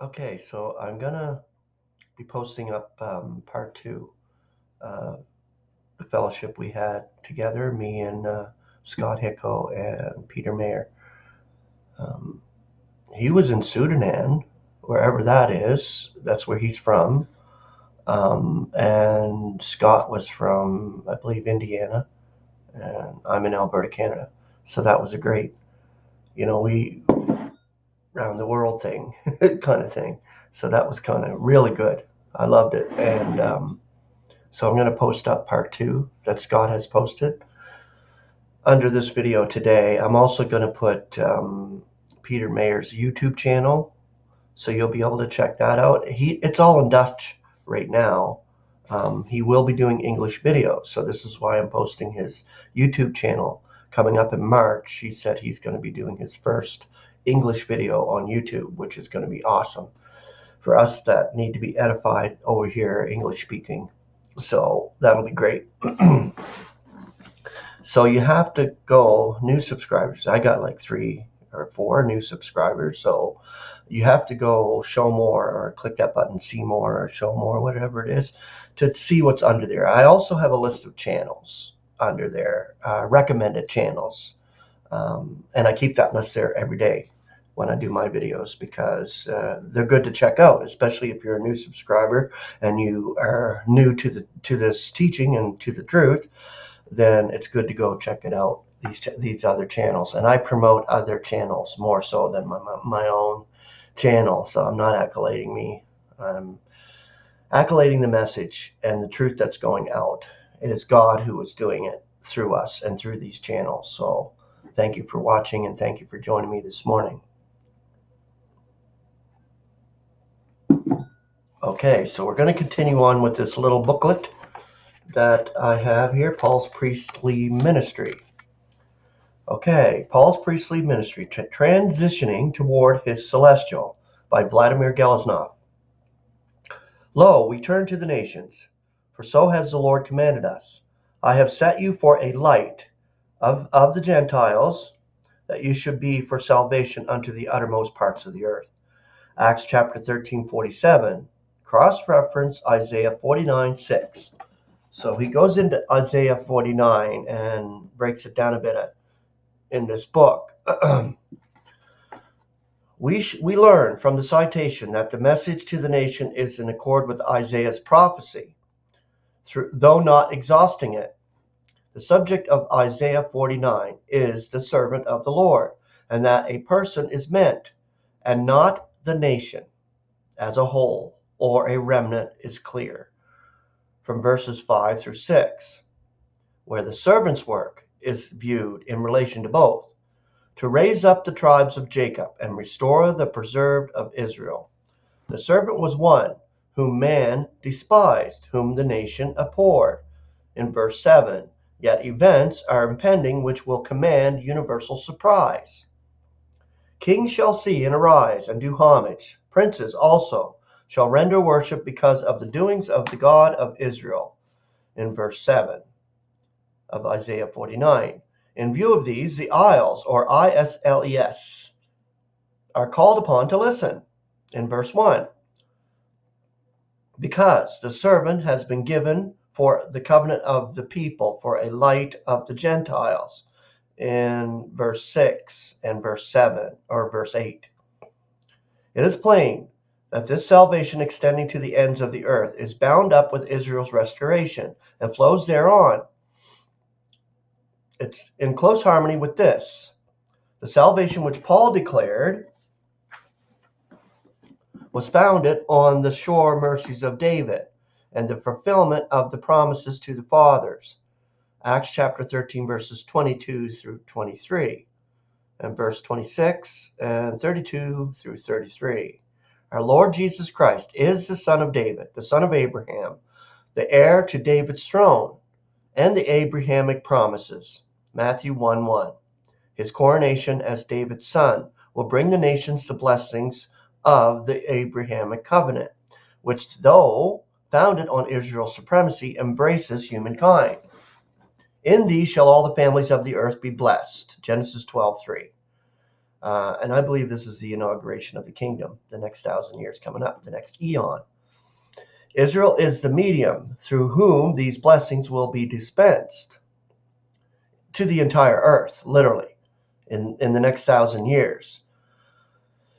Okay, so I'm gonna be posting up part two, uh, the fellowship we had together, me and Scott Hicko and Peter Meyer. Um, he was in Sudan, wherever that is. That's where he's from. And Scott was from, I believe, Indiana, and I'm in Alberta, Canada. So that was a great, we round the world thing kind of thing. So that was kind of really good. I loved it. And so I'm going to post up part two that Scott has posted under this video today. I'm also going to put Peter Mayer's YouTube channel, so you'll be able to check that out. It's all in Dutch right now. He will be doing English videos, so this is why I'm posting his YouTube channel coming up in March. He said he's going to be doing his first English video on YouTube, which is going to be awesome for us that need to be edified over here, English speaking. So that'll be great. So you have to go, new subscribers. I got like 3 or 4 new subscribers. So you have to go show more or click that button, see more or show more, whatever it is, to see what's under there. I also have a list of channels under there, recommended channels. And I keep that list there every day when I do my videos because they're good to check out, especially if you're a new subscriber and you are new to this teaching and to the truth. Then it's good to go check it out, these other channels. And I promote other channels more so than my own channel. So I'm not accolading me. I'm accolading the message and the truth that's going out. It is God who is doing it through us and through these channels. So thank you for watching and thank you for joining me this morning. Okay, so we're going to continue on with this little booklet that I have here, Paul's Priestly Ministry. Okay, Paul's Priestly Ministry, Transitioning Toward His Celestial by Vladimir Geliznov. Lo, we turn to the nations, for so has the Lord commanded us. I have set you for a light of the Gentiles, that you should be for salvation unto the uttermost parts of the earth. Acts chapter 13:47, cross-reference Isaiah 49:6. So he goes into Isaiah 49 and breaks it down a bit in this book. We learn from the citation that the message to the nation is in accord with Isaiah's prophecy, though not exhausting it. The subject of Isaiah 49 is the servant of the Lord, and that a person is meant, and not the nation as a whole or a remnant is clear from verses 5 through 6, where the servant's work is viewed in relation to both, to raise up the tribes of Jacob and restore the preserved of Israel. The servant was one whom man despised, whom the nation abhorred. In verse 7, yet events are impending which will command universal surprise. Kings shall see and arise and do homage. Princes also shall render worship because of the doings of the God of Israel. In verse 7 of Isaiah 49. In view of these, the Isles, or ISLES, are called upon to listen. In verse 1, because the servant has been given for the covenant of the people, for a light of the Gentiles. In verse 6 and verse 7, or verse 8. It is plain that this salvation extending to the ends of the earth is bound up with Israel's restoration and flows thereon. It's in close harmony with this. The salvation which Paul declared was founded on the sure mercies of David and the fulfillment of the promises to the fathers. Acts chapter 13, verses 22 through 23, and verse 26 and 32 through 33. Our Lord Jesus Christ is the Son of David, the son of Abraham, the heir to David's throne, and the Abrahamic promises. Matthew 1:1. His coronation as David's son will bring the nations the blessings of the Abrahamic covenant, which, though founded on Israel's supremacy, embraces humankind. In these shall all the families of the earth be blessed. Genesis 12:3. And I believe this is the inauguration of the kingdom, the next 1,000 years coming up, the next eon. Israel is the medium through whom these blessings will be dispensed to the entire earth, literally, in the next 1,000 years.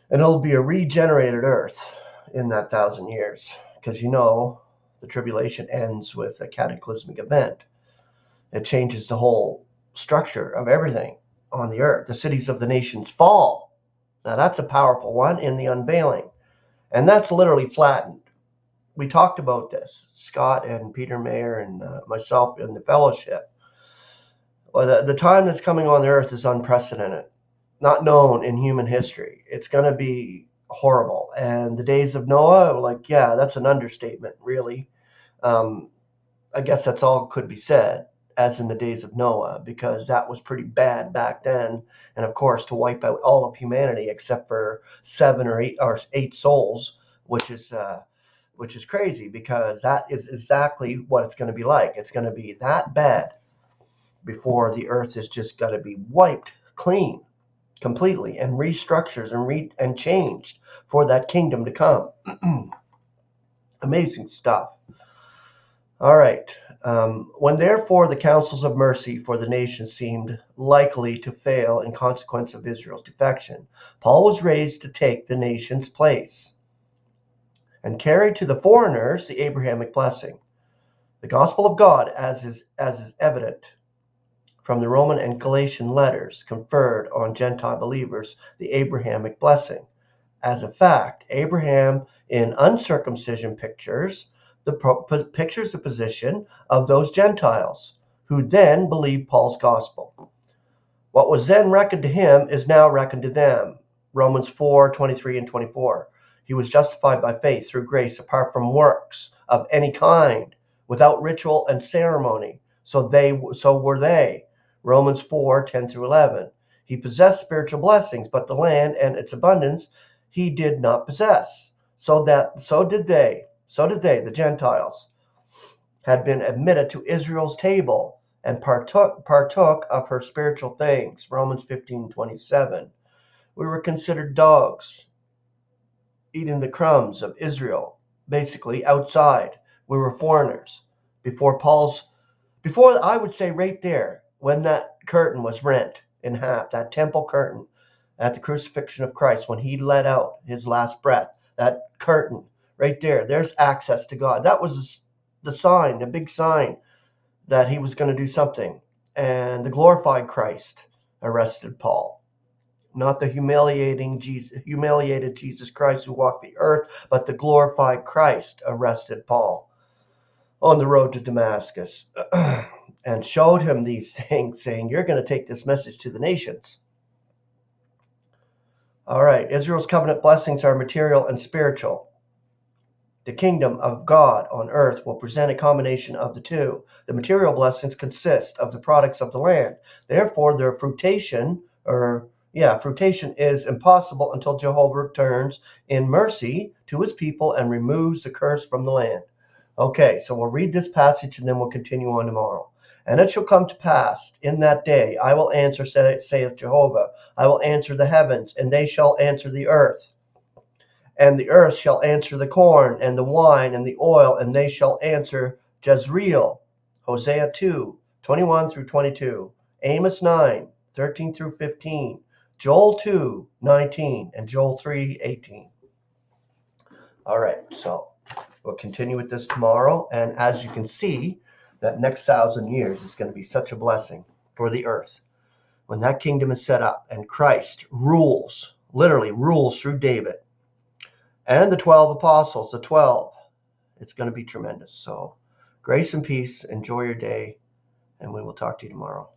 And it'll be a regenerated earth in that 1,000 years, because the tribulation ends with a cataclysmic event. It changes the whole structure of everything on the earth. The cities of the nations fall. Now that's a powerful one in the unveiling. And that's literally flattened. We talked about this, Scott and Peter Meyer and myself in the fellowship. Well, the time that's coming on the earth is unprecedented, not known in human history. It's going to be horrible. And the days of Noah, that's an understatement, really. I guess that's all could be said, as in the days of Noah, because that was pretty bad back then. And of course, to wipe out all of humanity except for 7 or 8 souls, which is crazy, because that is exactly what it's going to be like. It's going to be that bad before the earth is just going to be wiped clean completely and restructures and changed for that kingdom to come. Amazing stuff. All right. When therefore the counsels of mercy for the nation seemed likely to fail in consequence of Israel's defection, Paul was raised to take the nation's place and carry to the foreigners the Abrahamic blessing. The gospel of God, as is evident from the Roman and Galatian letters, conferred on Gentile believers the Abrahamic blessing. As a fact, Abraham in uncircumcision pictures the position of those Gentiles who then believed Paul's gospel. What was then reckoned to him is now reckoned to them. Romans 4:23 and 24. He was justified by faith through grace apart from works of any kind, without ritual and ceremony. So were they. Romans 4:10 through 11. He possessed spiritual blessings, but the land and its abundance he did not possess. So did they, the Gentiles, had been admitted to Israel's table and partook of her spiritual things. Romans 15:27. We were considered dogs, eating the crumbs of Israel, basically outside. We were foreigners. Before I would say right there, when that curtain was rent in half, that temple curtain at the crucifixion of Christ, when he let out his last breath, that curtain right there's access to God. That was the sign, the big sign that he was going to do something. And the glorified Christ arrested Paul. Not the humiliated Jesus Christ who walked the earth, but the glorified Christ arrested Paul on the road to Damascus and showed him these things, saying, you're going to take this message to the nations. All right, Israel's covenant blessings are material and spiritual. The kingdom of God on earth will present a combination of the two. The material blessings consist of the products of the land. Therefore, their fruition is impossible until Jehovah returns in mercy to his people and removes the curse from the land. Okay, so we'll read this passage and then we'll continue on tomorrow. And it shall come to pass in that day, I will answer, saith Jehovah, I will answer the heavens, and they shall answer the earth. And the earth shall answer the corn and the wine and the oil, and they shall answer Jezreel. Hosea 2:21 through 22. Amos 9:13 through 15. Joel 2:19 and Joel 3:18. All right, so we'll continue with this tomorrow. And as you can see, that next 1,000 years is going to be such a blessing for the earth. When that kingdom is set up and Christ literally rules through David, and the 12 apostles, it's going to be tremendous. So grace and peace. Enjoy your day, and we will talk to you tomorrow.